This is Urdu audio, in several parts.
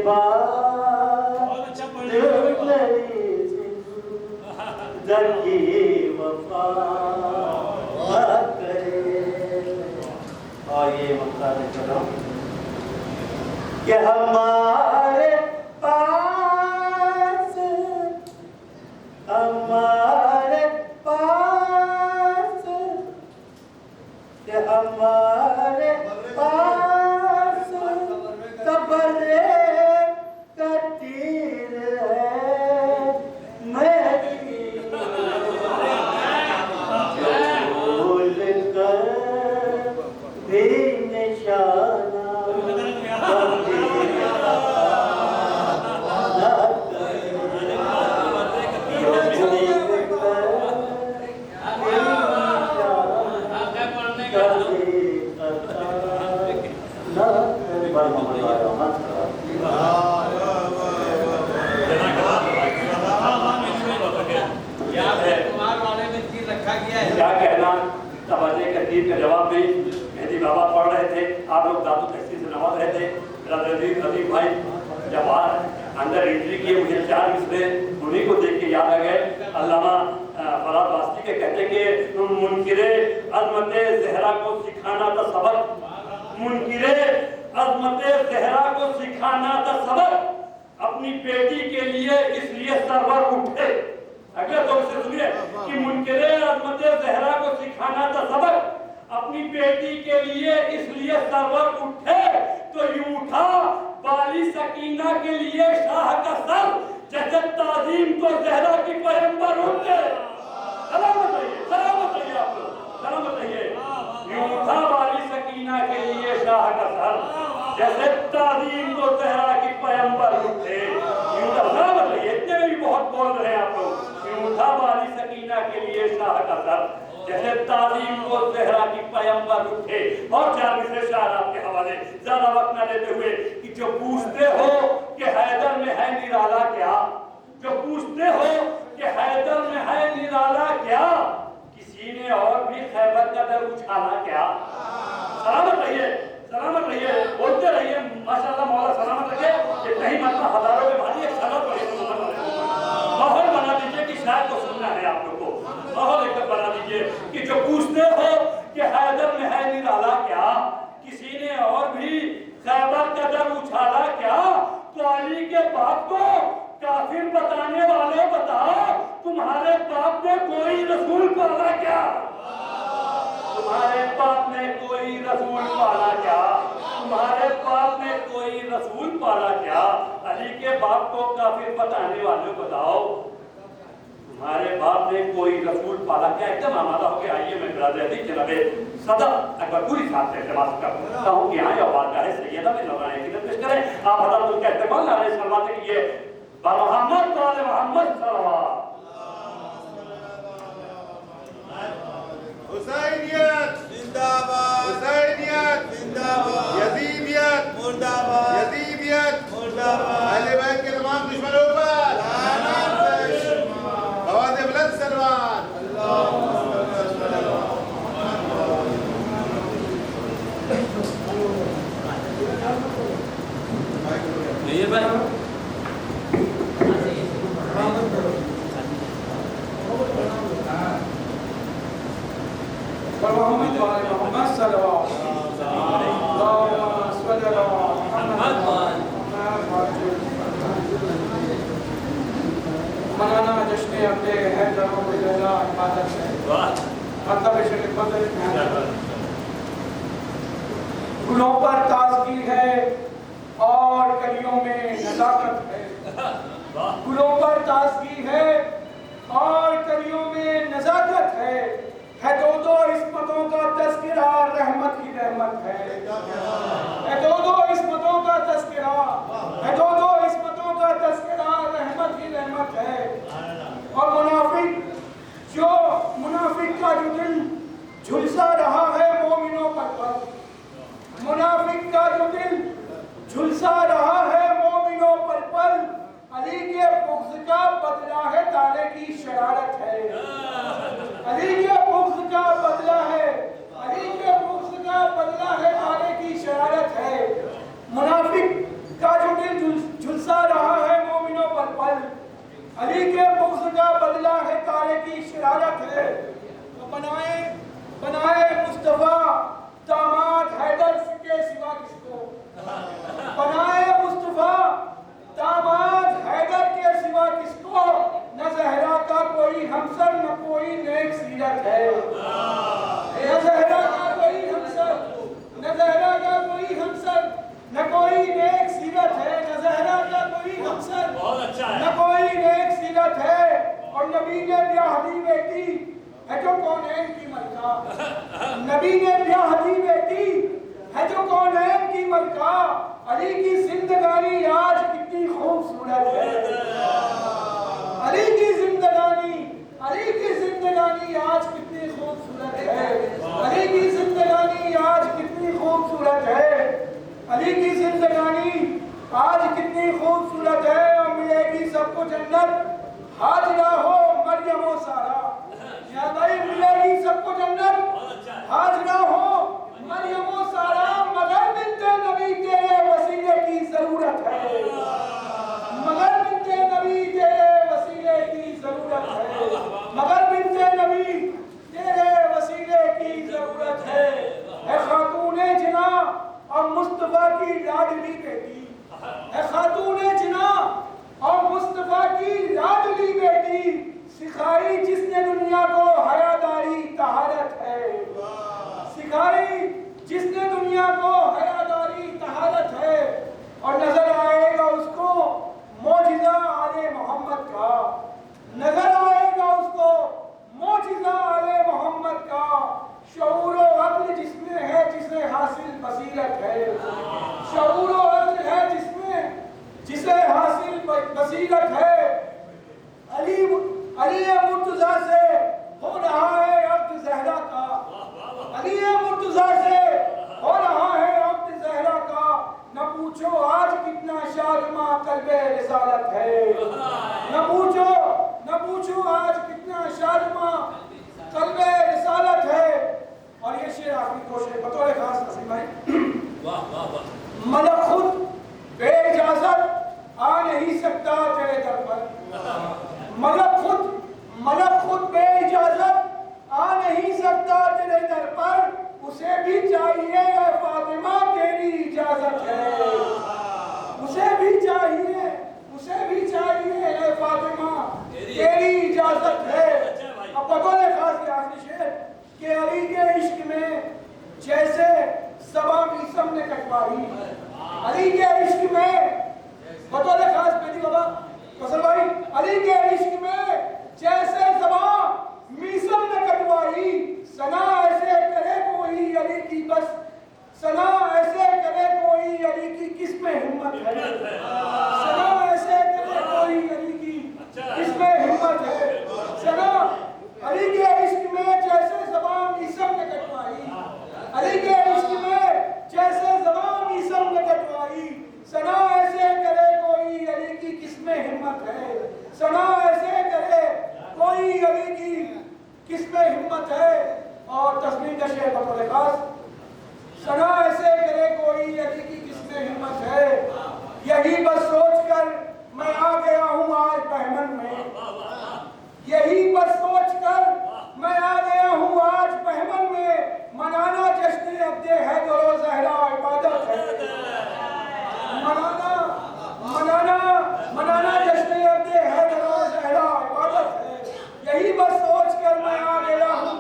بعد میری زندگی وفا کرے. اور یہ مقصد چلو کہ ہمارے پاس کہ ہمارے پاس صبر کا تیر ہے میری بھول کر بھی نشانہ کیا کہنا. توجہ کثیر کا جواب بھی مہدی بابا پڑھ رہے تھے, آپ لوگ دادو تحصیل سے نواز رہے تھے. رضیف بھائی جب اندر انٹری کیے مجھے 4 مصرے انہیں کو دیکھ کے یاد آ گئے. علامہ فراد واسطی کے کہتے کہ منکر عظمت زہرا کو سکھانا تھا سبق, منکر عظمت زہرا کو سکھانا تھا سبق, اپنی بیٹی کے لیے اس لیے سرور اٹھے. اگر تم سے سنیے کہ منکر عظمت زہرا کو سکھانا تھا سبق, اپنی بیٹی کے لیے اس لیے سرور اٹھے, تو یوں اٹھا بالی سکینہ کے لیے شاہ کا سر, جیسے تعظیم کو زہرا کی پیغمبر اٹھے. سلامت رہیے, سلامت رہیے, آپ لوگ سلامت رہیے. یوں اٹھا بالی سکینہ کے لیے شاہ کا سر, جیسے تعظیم کو زہرا کی پیغمبر اٹھے. یوں سلامت رہیے, اتنے میں بھی بہت بول رہے ہیں آپ لوگ. یوں اٹھا بالی سکینہ کے لیے شاہ کا سر, جیسے تعظیم کو زہرا کی پیغمبر اٹھے. اور 4 مصرے شاعر آپ کے حوالے, زیادہ وقت نہ لیتے ہوئے, کہ جو پوچھتے ہو کہ حیدر میں ہے نرالا کیا, جو پوچھتے ہو کہ حیدر میں ہے نرالا کیا, کسی نے اور بھی خیبر کا در اچھالا کیا. سلامت رہیے, سلامت رہیے, بولتے رہیے, ماشاءاللہ مولا سلامت رکھے. اتنا ہی مطلب ہزاروں کے بھائی ایک سلام پڑھے, ماحول بنا دیجئے کہ شاید کو سننا ہے آپ لوگ کو. ماحول ایک بنا دیجئے کہ جو پوچھتے ہو کہ حیدر میں ہے نرالا کیا, کسی نے اور بھی خیبر کا در اچھالا کیا, تو علی کے باپ کو کافر بتانے والے بتاؤ, تمہارے باپ نے کوئی رسول پالا کیا, تمہارے باپ نے کوئی رسول پالا کیا, تمہارے باپ نے کوئی رسول پالا کیا. علی کے باپ کو کافر بتانے والے بتاؤ, تمہارے باپ نے کوئی رسول پالا کیا. ایک دم آمادہ ہو کے آئیے, میں برادر جناب صدر اکبر پوری ساتھ سے اعتماد کرتا ہوں کہ آئیں اور بارگاہ سیدہ میں لوگانے کی خدمت کریں. آپ حضرت ان کا استقبال علیہ السلام سے کیجیے. محمد وعلى محمد صلوات. حسینیت زندہ باد, حسینیت زندہ باد, یزیدیت مردہ باد, یزیدیت مردہ باد. اہل بیت کے تمام دشمنوں پر لعنت ہے. آواز بلند سلوات. یہ بھائی محمد وعلى محمد صلوات. اللهم صل على محمد. منانا جشن اپنے حیدر عبد اللہ عبادت سے مطلب شریف بدر گلوں پر تازگی ہے اور کلیوں میں نزاکت ہے, گلوں پر تازگی ہے اور کلیوں میں نزاکت ہے دو عصمتوں کا تذکرہ, رحمت ہی رحمت ہے. دو عصمتوں کا تذکرہ, دو عصمتوں کا تذکرہ, رحمت ہی رحمت ہے. اور منافق کا جو دل جھلسا رہا ہے مومنوں پر, منافق کا جو دل جھلسا رہا ہے مومنوں پر, علی کے بغض کا بدلہ ہے تالے کی شرارت ہے. علی کے بغض کا بدلہ ہے, علی کے بغض کا بدلہ ہے تالے کی شرارت ہے. منافق کا جو دل جھلسا رہا ہے مومنوں پر پل، علی کے بغض کا بدلہ ہے تارے کی شرارت ہے، تو بنائے مصطفیٰ داماد حیدر کے سوا کس کو، بنائے مصطفیٰ داماد حیدر کے سوا کس کو، نہ زہرا کا کوئی ہمسر نہ کوئی نیک سیرت ہے، نہ زہرا کا کوئی ہمسر، نہ زہرا کا کوئی ہمسر نہ کوئی نیک سیرت ہے، نہ زہرا کا کوئی ہمسر نہ کوئی نیک سیرت ہے، اور نبی نے بیاہ دی بیٹی ہے جو کونین کی ملکہ، نبی نے بیاہ دی بیٹی ہے جو کونین کی ملکہ، علی کی زندگانی آج کتنی خوبصورت ہے، علی کی زندگانی آج کتنی خوبصورت ہے، علی کی زندگانی آج کتنی خوبصورت ہے، علی کی زندگانی آج کتنی خوبصورت ہے، اور ملے گی سب کو جنت حاجرہ ہو مریم و سارا، یا بھائی ملے گی سب کو جنت حاجرہ ہو مریم و سارا، مگر بنت نبی تیرے وسیلے کی ضرورت ہے، مگر بنت نبی تیرے وسیلے کی ضرورت ہے، مگر بنت نبی تیرے وسیلے کی ضرورت ہے، اے خاتون جنا اور مصطفیٰ کی لاڈلی بیٹی، اے خاتون جنا اور مصطفیٰ کی لاڈلی بیٹی، سکھائی جس نے دنیا کو حیاداری طہارت ہے، سکھائی جس نے دنیا کو حیاداری طہارت ہے، اور نظر آئے گا اس کو معجزہ آل محمد کا، نظر آئے گا اس کو معجزہ آل محمد کا، شعور و عقل جس میں ہے جسے حاصل بصیرت ہے، شعور و عقل ہے جس میں جسے حاصل بصیرت ہے، علی مرتضیٰ سے ہو رہا ہے عقد زہرا کا، علی مرتضیٰ سے ہو رہا ہے عقد زہرا کا، نہ پوچھو آج کتنا شادماں قلب رسالت ہے، نہ پوچھو آج کتنا شادماں قلب رسالت ہے، اور یہ شعر آخری کوشش بطور خاص نصیب بھائی، ملک خود بے اجازت آ نہیں سکتا تیرے در پر، ملک خود بے اجازت آ نہیں سکتا تیرے در پر، اسے بھی چاہیے اے فاطمہ تیری اجازت ہے، اسے بھی چاہیے اے فاطمہ تیری اجازت ہے، اب بطور خاص کے آخری شعر کہ علی کے عشق میں جیسے زباں میسم نے کٹوائی، علی کے عشق میں بطور خاص بیٹی بابا فصل بھائی، علی کے عشق میں جیسے زباں میسم نے کٹوائی، سنا ایسے کرے کوئی علی کی بس، سنا ایسے کرے کوئی علی کی کس میں ہمت ہے، سنا ایسے کرے کوئی علی کی کس میں ہمت ہے، سنا علی کے عشق میں جیسے زباں میسم نے کٹوائی، علی کے عشق میں جیسے زباں میسم نے کٹوائی، سنا ایسے کرے کوئی علی کی کس میں ہمت ہے، سنا ایسے کرے کوئی علی کی کس میں ہمت ہے، اور تصویر کا شعر بطور خاص، سنا ایسے کرے کوئی علی کی کس میں ہمت ہے، یہی بس سوچ کر میں آ گیا ہوں آج بہمن میں، یہی بس سوچ کر میں آ گیا ہوں آج بہمن میں، منانا جشن عبد حیدر و زہرا عبادت ہے، منانا جشن عبد حیدر و زہرا عبادت ہے، یہی بس سوچ کر میں آ گیا ہوں،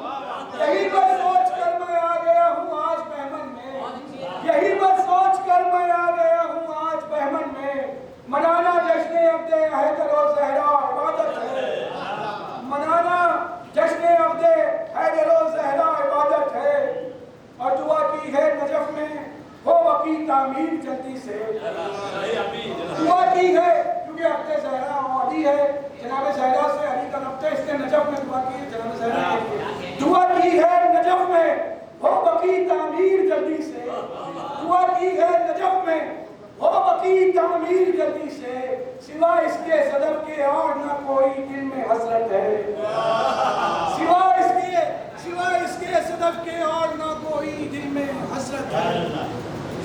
یہی بس سوچ کر میں آ گیا ہوں آج بہمن میں، یہی بس سوچ کر میں آ گیا ہوں آج بہمن میں، منانا جشن عبد حیدر و زہرا عبادت ہے، منانا جشن عبد حیدر و زہرا عبادت ہے، اور دعا کی ہے نجف میں ہو وقی تعمیر جلدی سے، دعا کی ہے کیونکہ عبد زہرا علی ہے، جناب زہرا سے علی کا ربط ہے، اس نے نجف میں دعا کی ہے جناب زہرا کے لیے، دعا کی ہے نجف میں ہو وقی تعمیر جلدی سے، دعا کی ہے نجف میں ہو وقی تعمیر جلدی سے، سوا اس کے صدف کے اور نہ کوئی دل میں حسرت ہے، سوا اس کے صدف کے اور نہ کوئی دل میں حسرت ہے،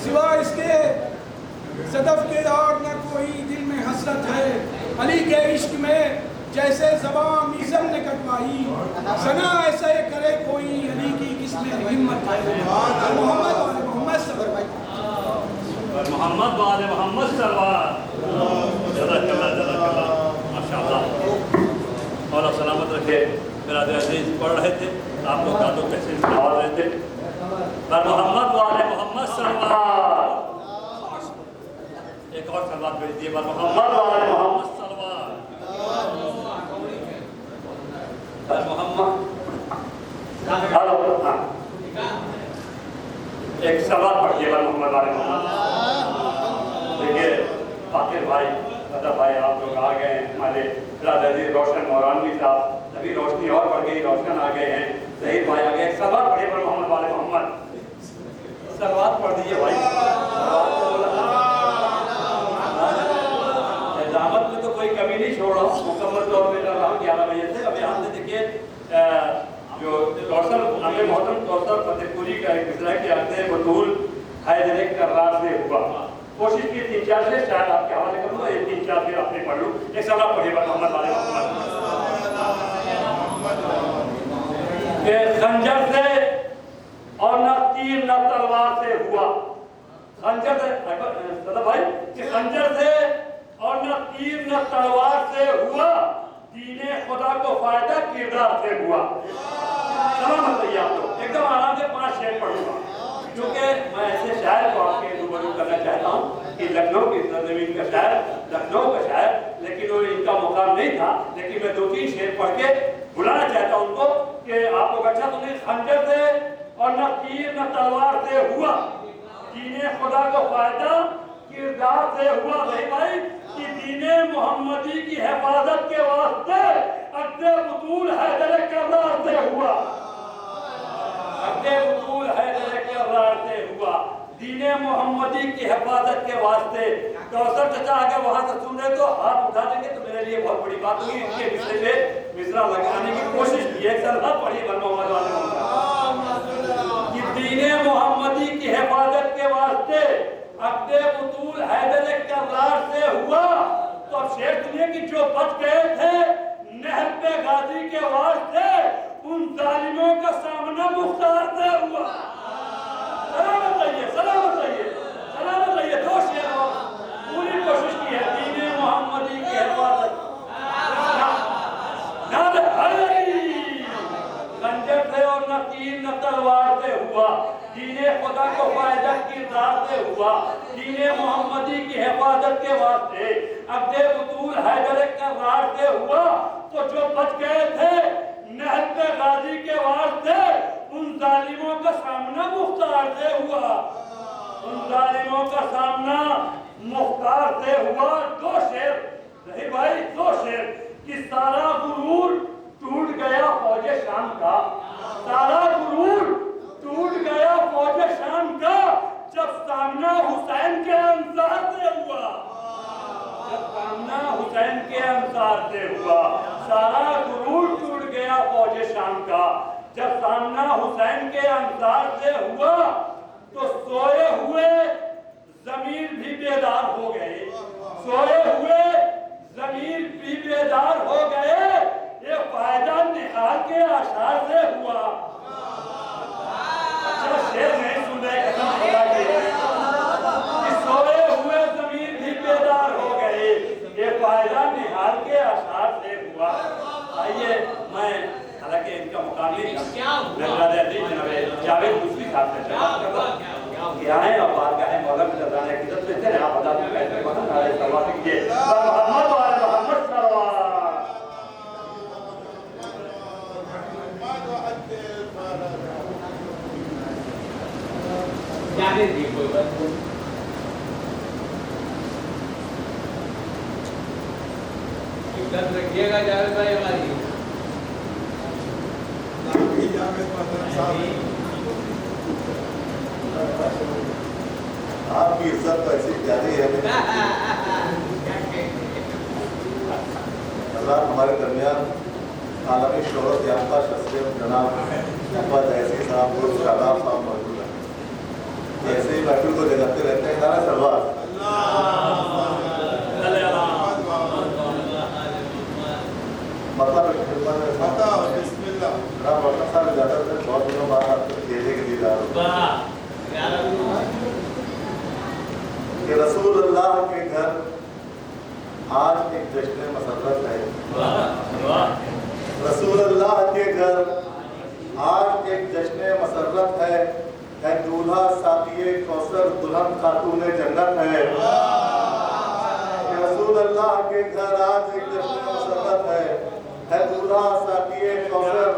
سوا اس کے صدف کے اور نہ کوئی دل میں حسرت ہے علی کے عشق میں جیسے زبان میزم نے کٹوائی سنا ایسے کرے کوئی علی کی کس میں ہمت ہے محمد والے محمد صلی محمد والے محمد سروار جزاک اللہ ماشاءاللہ اور سلامت رکھے میرا عزیز پڑھ رہے تھے آپ لوگ دادو کیسے نواز رہے تھے محمد والے محمد سروار ایک اور سلوات بھیج دیے محمد والے محمد سروار محمد ایک سلوات پڑھیے محمد والے محمد دیکھیے باقر بھائی مطلب بھائی آپ لوگ آ گئے ہیں ہمارے عزیز روشن مورانوی صاحب ابھی روشنی اور بڑھ گئی روشن آ گئے ہیں ظہیر بھائی آ گئے ایک سلوات پڑھیے محمد والے محمد سلوات پڑھ دیجیے بھائی دعوت میں تو کوئی کمی نہیں چھوڑ رہا ہوں مکمل طور پہ کر رہا ہوں 11 بجے سے ابھی آپ نے دیکھیے جو کوثر ہمیں محترم کوثر فتح پوری کا ایک مصرع کہ آتے ہیں بطول حیدر کرار سے ہوا کوشش کی 3-4 سے شاید آپ کے حوالے کروں گا یہ 3-4 پھر آپ نے پڑھ لوں ایک سلام پڑھیے محمد والے محمد کہ خنجر سے اور نہ تیر نہ تلوار سے ہوا خنجر سے صدف بھائی کہ خنجر سے اور نہ تیر نہ تلوار سے ہوا دین خدا کو فائدہ کردار سے ہوا سلامت رہیے آپ لوگ ایک دم آرام سے 5 شعر پڑھوں گا کیونکہ میں ایسے شاعر کو آپ کے روبرو کرنا چاہتا ہوں کہ لکھنؤ کی سرزمین کا شاعر لکھنؤ کا شاعر لیکن وہ ان کا مقام نہیں تھا لیکن میں 2-3 شعر پڑھ کے بلانا چاہتا ہوں ان کو کہ آپ لوگ اچھا سنیں خنجر سے اور نہ تیر نہ تلوار سے ہوا دین خدا کو فائدہ کردار سے ہوا بھائی کہ دین محمدی کی حفاظت کے واسطے عقد بطول حیدر کرار سے ہوا عقد بطول حیدر کرار سے ہوا دین محمدی کی حفاظت کے واسطے کوثر چچا آگے وہاں سے سن رہے تو ہاتھ اٹھا دیں گے تو میرے لیے بہت بڑی بات ہوگی اس کے مصرے پہ مصرع لگانے کی کوشش کی ایک سلوات پڑھیے محمد والے محمد کہ دین محمدی کی حفاظت کے واسطے عقد بطول حیدر کرار سے ہوا تو اب شعر سنیے کہ جو بچ گئے تھے نہر پہ غازی کے واسطے ان ظالموں کا سامنا مختار سے ہوا سلامت رہیے سلامت رہیے سلامت رہیے 2 شعر اور پوری کوشش کی ہے دین محمدی کی حفاظت خنجر سے اور نہ تیر نہ تلوار سے ہوا دین خدا کو فائدہ کردار سے ہوا دین محمدی کی حفاظت کے واسطے عقد بطول حیدر کرار سے ہوا تو جو بچ گئے تھے نہر پہ غازی کے واسطے ان ظالموں کا سامنا مختار سے ہوا ان ظالموں کا سامنا مختار سے ہوا 2 شعر ظہیر بھائی 2 شعر کہ سارا غرور ٹوٹ گیا فوج شام کا سارا غرور ٹوٹ گیا فوج شام کا جب سامنا حسین کے انصار سے ہوا جب سامنا حسین کے انصار سے ہوا سارا غرور ٹوٹ گیا فوج شام کا جب سامنا حسین کے انصار سے ہوا تو سوئے ہوئے ضمیر بھی بیدار ہو گئے سوئے ہوئے ضمیر بھی بیدار ہو گئے یہ فائدہ نحال کے اشعار سے ہوا اچھا شعر نہیں سن رہے قسم خدا کی کہ سوئے ہوئے ضمیر بھی بیدار ہو گئے یہ فائدہ نحال کے اشعار سے ہوا آئیے میں حالانکہ ان کا مقام نہیں تھا میں جناب جاوید دوسری صاحب سے بات کرتا ہوں کیا ہے اور بات کا ہے مولانا جزانے کی عزت لیتے ہیں آپ بتا دیں کیسے بتا نارے سلوات کیجیے محمد والے محمد سلوات رکھیے گا جاوید بھائی ہماری آپ کی عزت تو ایسی پیاری ہے اللہ ہمارے درمیان عالمی شہرت یافتہ شخصیت جناب محمد ایسی صاحب اور شاداب صاحب موجود ہیں ایسے ہی محفل کو جگاتے رہتے ہیں نعرہ سلوات کہ رسول اللہ کے گھر آج ایک جشن مسرت ہے. رسول اللہ کے گھر آج ایک جشن مسرت ہے دولہا ساقی کوثر دلہن خاتون جنت ہے. رسول اللہ کے گھر آج ایک جشن مسرت ہے دولہا ساقی کوثر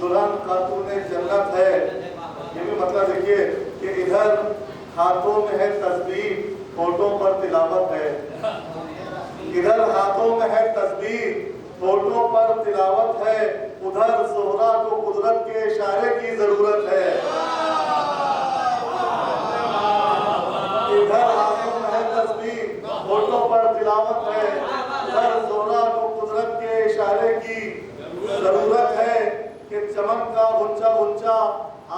دلہن خاتون جنت ہے. یہ بھی مطلب دیکھیے کہ ادھر ہاتھوں میں ہے تسبیح, ہونٹوں پر تلاوت ہے. ادھر ہاتھوں میں ہے تسبیح, ہونٹوں پر تلاوت ہے. ادھر زہرا کو قدرت کے اشارے کی ضرورت ہے. ادھر ہاتھوں میں ہے تسبیح, ہونٹوں پر تلاوت ہے. ادھر زہرا کو قدرت کے اشارے کی ضرورت ہے کہ چمن کا غنچہ غنچہ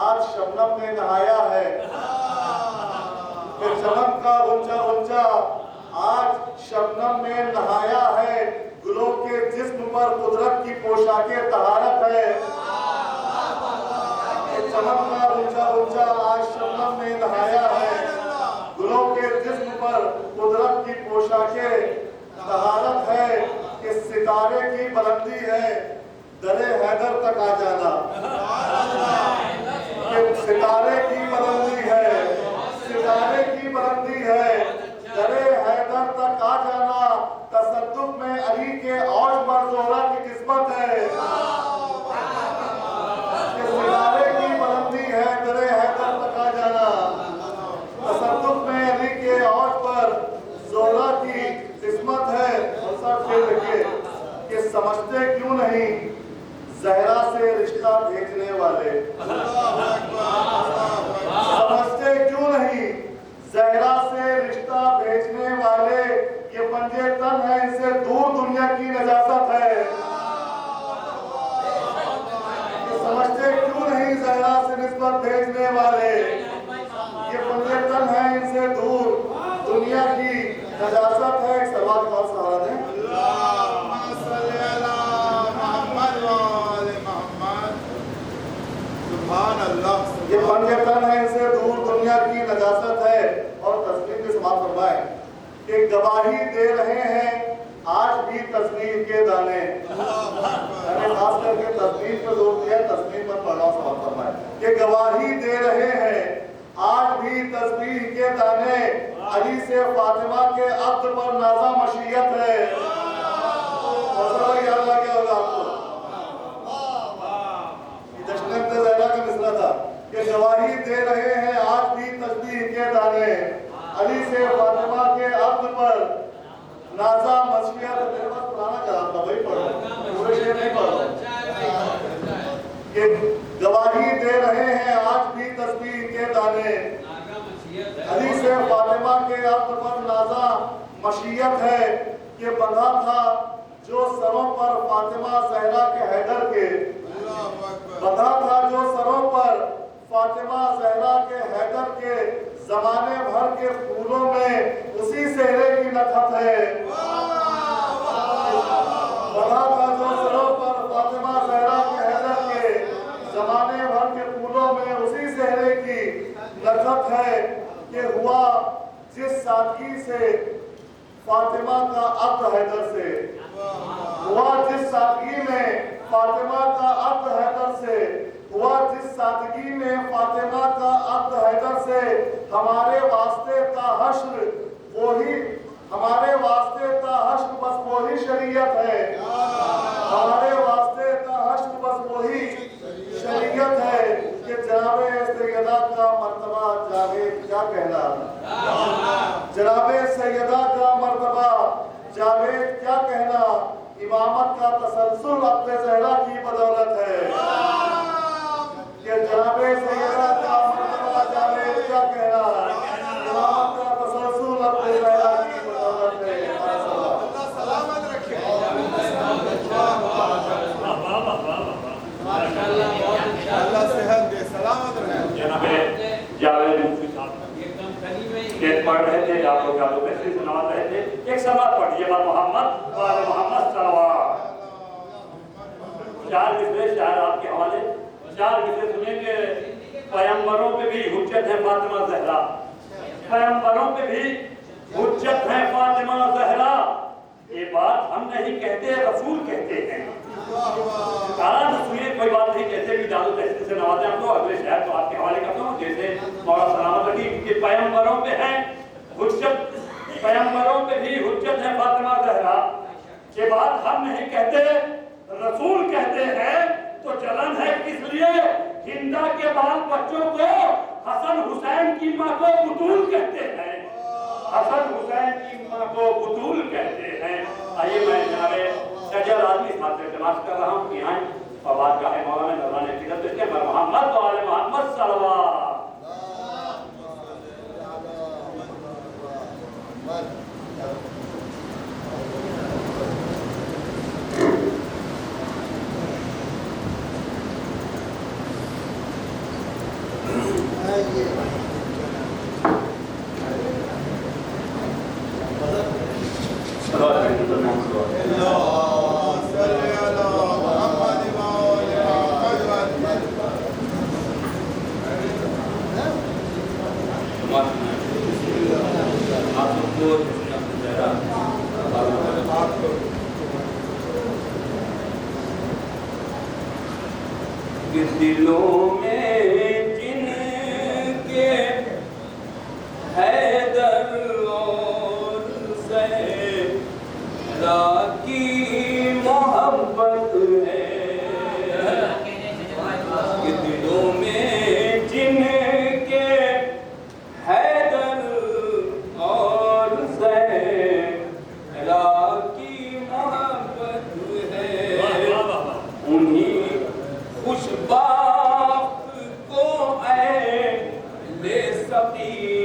آج شبنم میں نہایا ہے. کہ چمن کا غنچہ غنچہ آج شبنم میں نہایا ہے. گلوں کے جسم پر قدرت کی پوشاک طہارت ہے. کہ چمن کا غنچہ غنچہ آج شبنم میں نہایا ہے. گلوں کے جسم پر قدرت کی پوشاک طہارت ہے. کہ ستارے کی بلندی ہے در حیدر تک آ جانا. کہ ستارے کی بلندی ہے, ستارے کی بلندی ہے در حیدر تک آ جانا. تصدق میں علی کے عوج پر زہرا کی قسمت ہے. کہ ستارے کی بلندی ہے در حیدر تک آ جانا. تصدق میں علی کے عوج پر زہرا کی قسمت ہے. اور سب پھر دیکھیے کہ سمجھتے کیوں نہیں زہرا سے رشتہ بھیجنے والے, سمجھتے کیوں نہیں زہرا سے رشتہ بھیجنے والے. یہ پنجے تن ہے, ان سے دور دنیا کی نجاست ہے. سمجھتے کیوں نہیں زہرا سے نسبت بھیجنے والے. یہ پنجے تن ہے, ان سے دور دنیا کی نجاست ہے. ایک سوال کا اور سہارا دیں. یہ پنجے تن ہے, ان سے دور دنیا کی نجاست ہے. اور تصویر کے سماعت فرمائیں کہ گواہی دے رہے ہیں آج بھی تصویر کے دانے. میں نے خاص کر کے تصویر پر زور دیا, تصویر پر پڑھ رہا ہوں. سماعت فرمائیں کہ گواہی دے رہے ہیں آج بھی تصویر کے دانے. علی سے فاطمہ کے عقد پر نازا مشیت ہے. اللہ کیا ہوگا آپ کو, جشن زہرا کا مسئلہ تھا کہ گواہی دے رہے ہیں آج بھی تصویر کے دانے. علی سے فاطمہ کے عقد پر نازا مشیت. میرے پاس پرانا کلام تھا, وہی پڑھو, پورے شعر نہیں پڑھو. کہ گواہی دے رہے ہیں آج بھی تصویر کے دانے. علی سے فاطمہ کے عقد پر نازا مشیت ہے. کہ بندھا تھا جو سروں پر فاطمہ زہرا کے حیدر کے, بندھا تھا جو سروں پر فاطمہ زہرا کے حیدر کے. زمانے بھر کے پھولوں میں اسی چہرے کی نکھت ہے. بندھا تھا جو سروں پر فاطمہ زہرا کے حیدر کے. زمانے بھر کے پھولوں میں اسی چہرے کی نکھت ہے. کہ ہوا جس سادگی سے فاطمہ کا عقد حیدر سے, ہوا جس سادگی میں فاطمہ کا عقد حیدر سے, ہوا جس سادگی میں فاطمہ کا عقد حیدر سے. ہمارے واسطے تا حشر وہی, ہمارے واسطے تا حشر بس وہی شریعت ہے. ہمارے واسطے تا حشر بس وہی شریعت ہے. کہ جناب سیدہ کا مرتبہ جاوید کیا کہنا, جناب سیدہ کا مرتبہ جاوید کیا کہنا. امامت کا تسلسل عقد زہرا کی بدولت ہے. کہ جناب سیدہ کا مرتبہ جاوید کیا کہنا, امامت کا تسلسل عقد زہرا کی بدولت ہے. سلامت رکھے. اللہ صحت دے, سلامت رہے. جناب جاوید مفتی صاحب پڑھ رہے تھے, آپ لوگ یاد سے سنوا رہے تھے. ایک سماعت پڑھیے بار محمد وآل محمد صلوات. 4 مصرے شاعر آپ کے حوالے. 4 مصرے سنیں کہ پیغمبروں پہ بھی حجت ہے فاطمہ زہرا, پیغمبروں پہ بھی ہم نہیں کہتے رسول کہتے ہیں. کہا رسول کوئی بات نہیں, جیسے بھی داد و تحسین سے نوازے ہم تو اگلے شہر تو آپ کے حوالے کرتا ہوں. جیسے مولا سلامت علی کے پیغمبروں پہ ہیں حجت, پیغمبروں پہ بھی حجت ہے فاطمہ زہرا. یہ بات ہم نہیں کہتے رسول کہتے ہیں. تو چلن ہے کس لیے ہندا کے بال بچوں کو حسن حسین کی ماں کو بطول کہتے ہیں, حسن حسین کی ماں کو بطول کہتے ہیں. آئیے میں جناب سجل آدمی صاحب سے التماس کر رہا ہوں کہ آئیں اور بات کا ہے مولانا نذران عقیدت اس کے محمد و آل محمد صلوات. دلوں میں جن کے حیدر اور زہرا کی محبت ہے, دلوں میں جن کے حیدر اور زہرا کی محبت ہے, انہیں خوش باق کو اے لے سقی